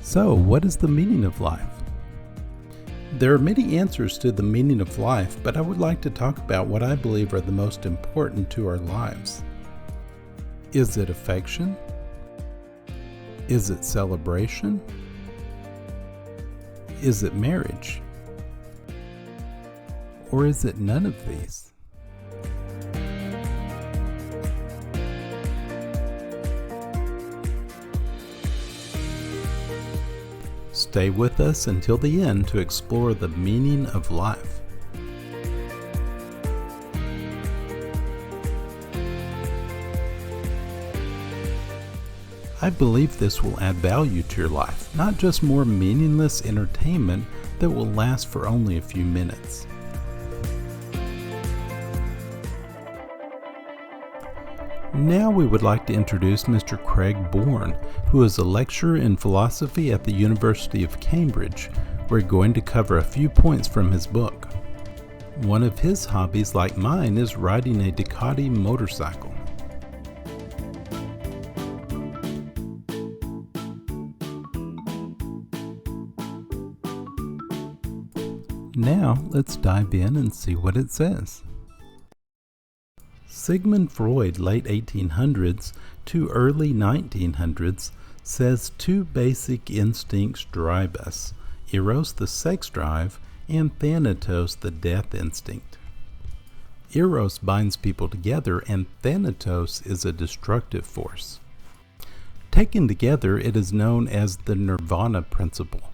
So, what is the meaning of life? There are many answers to the meaning of life, but I would like to talk about what I believe are the most important to our lives. Is it affection? Is it celebration? Is it marriage? Or is it none of these? Stay with us until the end to explore the meaning of life. I believe this will add value to your life, not just more meaningless entertainment that will last for only a few minutes. Now we would like to introduce Mr. Craig Bourne, who is a lecturer in philosophy at the University of Cambridge. We're going to cover a few points from his book. One of his hobbies, like mine, is riding a Ducati motorcycle. Now let's dive in and see what it says. Sigmund Freud, late 1800s to early 1900s, says two basic instincts drive us: Eros, the sex drive, and Thanatos, the death instinct. Eros binds people together, and Thanatos is a destructive force. Taken together, it is known as the Nirvana Principle.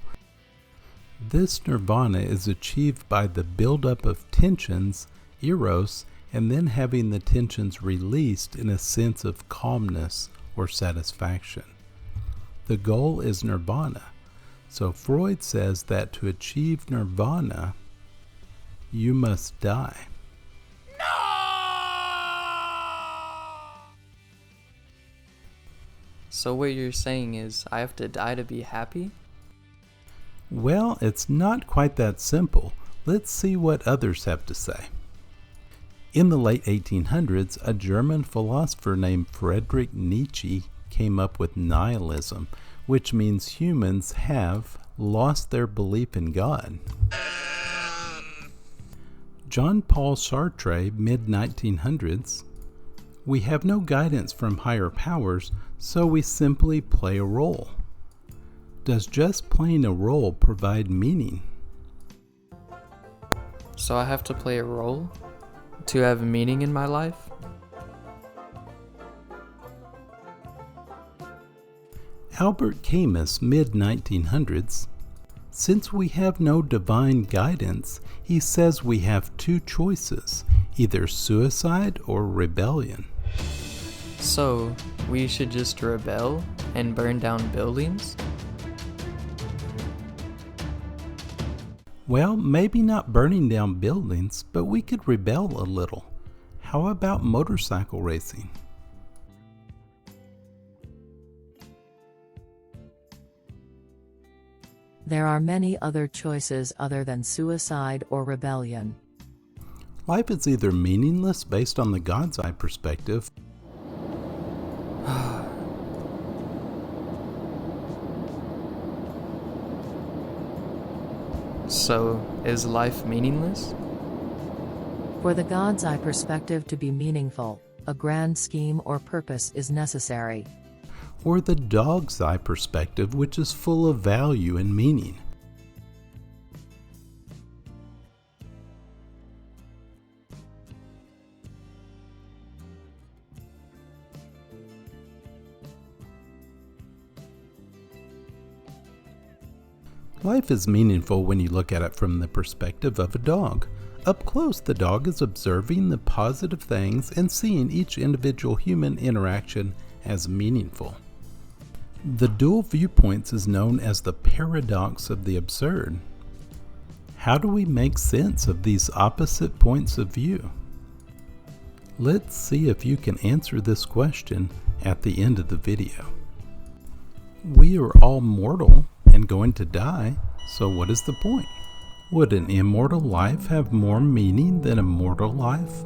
This nirvana is achieved by the buildup of tensions, Eros, and then having the tensions released in a sense of calmness or satisfaction. The goal is nirvana. So Freud says that to achieve nirvana, you must die. So what you're saying is I have to die to be happy? Well, it's not quite that simple. Let's see what others have to say. In the late 1800s, a German philosopher named Friedrich Nietzsche came up with nihilism, which means humans have lost their belief in God. Jean-Paul Sartre, mid-1900s, we have no guidance from higher powers, so we simply play a role. Does just playing a role provide meaning? So I have to play a role to have meaning in my life? Albert Camus, mid-1900s, since we have no divine guidance, he says we have two choices, either suicide or rebellion. So we should just rebel and burn down buildings? Well, maybe not burning down buildings, but we could rebel a little. How about motorcycle racing? There are many other choices other than suicide or rebellion. Life is either meaningless based on the God's eye perspective, So is life meaningless? For the God's eye perspective to be meaningful, a grand scheme or purpose is necessary. or the dog's eye perspective, which is full of value and meaning. Life is meaningful when you look at it from the perspective of a dog. Up close, the dog is observing the positive things and seeing each individual human interaction as meaningful. The dual viewpoints is known as the paradox of the absurd. How do we make sense of these opposite points of view? Let's see if you can answer this question at the end of the video. We are all mortal and going to die, so what is the point? Would an immortal life have more meaning than a mortal life?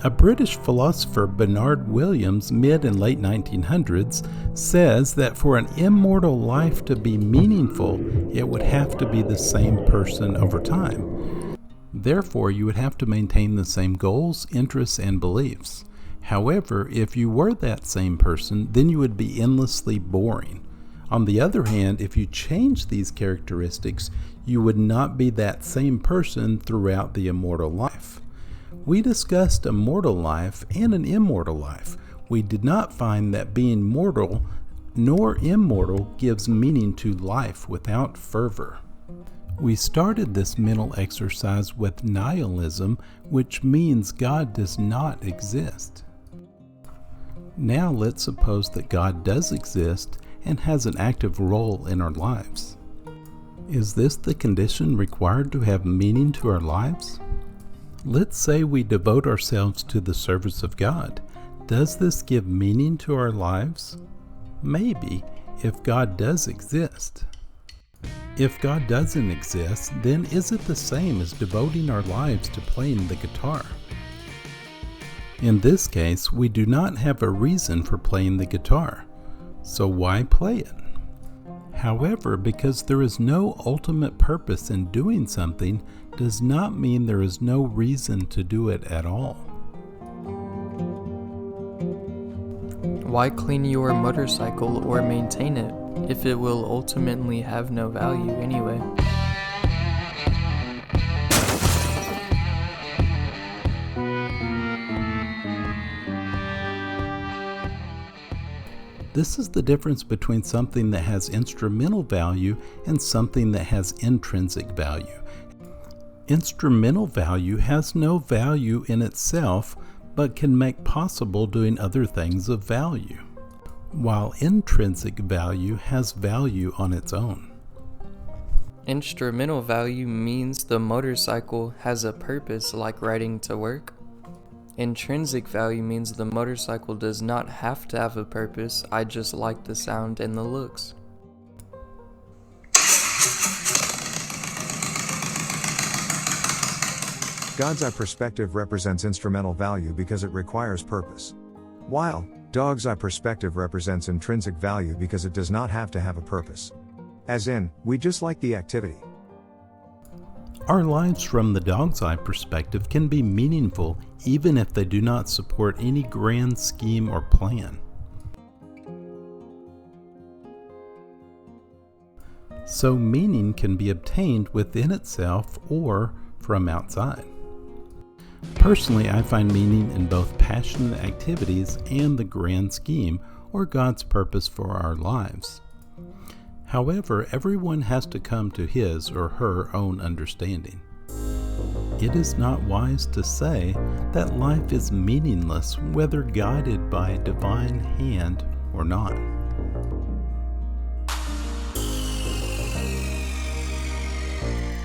A British philosopher, Bernard Williams, mid and late 1900s, says that for an immortal life to be meaningful, it would have to be the same person over time. Therefore, you would have to maintain the same goals, interests, and beliefs. However, if you were that same person, then you would be endlessly boring. On the other hand, if you change these characteristics, you would not be that same person throughout the immortal life. We discussed a mortal life and an immortal life. We did not find that being mortal nor immortal gives meaning to life without fervor. We started this mental exercise with nihilism, which means God does not exist. Now let's suppose that God does exist and has an active role in our lives. Is this the condition required to have meaning to our lives? Let's say we devote ourselves to the service of God. Does this give meaning to our lives? Maybe, if God does exist. If God doesn't exist, then is it the same as devoting our lives to playing the guitar? In this case, we do not have a reason for playing the guitar, so why play it? However, because there is no ultimate purpose in doing something, does not mean there is no reason to do it at all. Why clean your motorcycle or maintain it if it will ultimately have no value anyway? This is the difference between something that has instrumental value and something that has intrinsic value. Instrumental value has no value in itself, but can make possible doing other things of value, while intrinsic value has value on its own. Instrumental value means the motorcycle has a purpose, like riding to work. Intrinsic value means the motorcycle does not have to have a purpose, I just like the sound and the looks. God's eye perspective represents instrumental value because it requires purpose, while dog's eye perspective represents intrinsic value because it does not have to have a purpose. As in, we just like the activity. Our lives from the dog's eye perspective can be meaningful even if they do not support any grand scheme or plan. So meaning can be obtained within itself or from outside. Personally, I find meaning in both passionate activities and the grand scheme or God's purpose for our lives. However, everyone has to come to his or her own understanding. It is not wise to say that life is meaningless whether guided by a divine hand or not.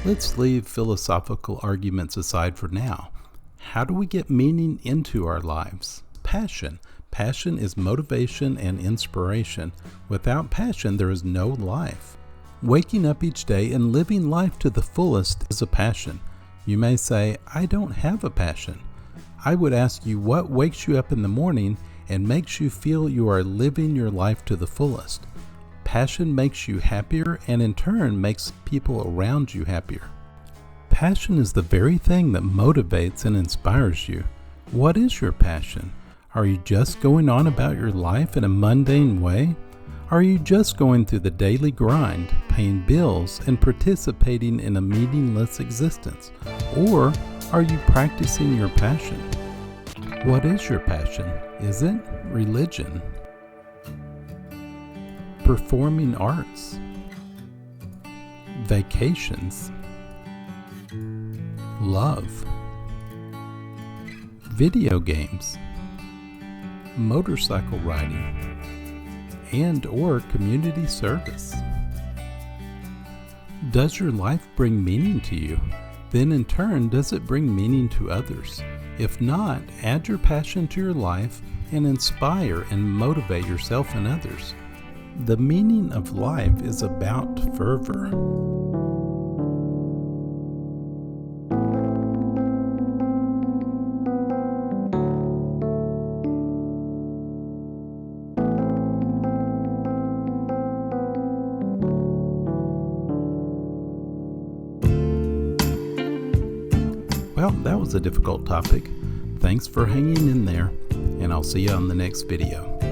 Let's leave philosophical arguments aside for now. How do we get meaning into our lives? Passion. Passion is motivation and inspiration. Without passion, there is no life. Waking up each day and living life to the fullest is a passion. You may say, I don't have a passion. I would ask you what wakes you up in the morning and makes you feel you are living your life to the fullest. Passion makes you happier and in turn makes people around you happier. Passion is the very thing that motivates and inspires you. What is your passion? Are you just going on about your life in a mundane way? Are you just going through the daily grind, paying bills, and participating in a meaningless existence? Or are you practicing your passion? What is your passion? Is it religion? Performing arts? Vacations? Love? Video games? Motorcycle riding? And or community service? Does your life bring meaning to you? Then in turn, does it bring meaning to others? If not, add your passion to your life and inspire and motivate yourself and others. The meaning of life is about fervor. Well, that was a difficult topic. Thanks for hanging in there, and I'll see you on the next video.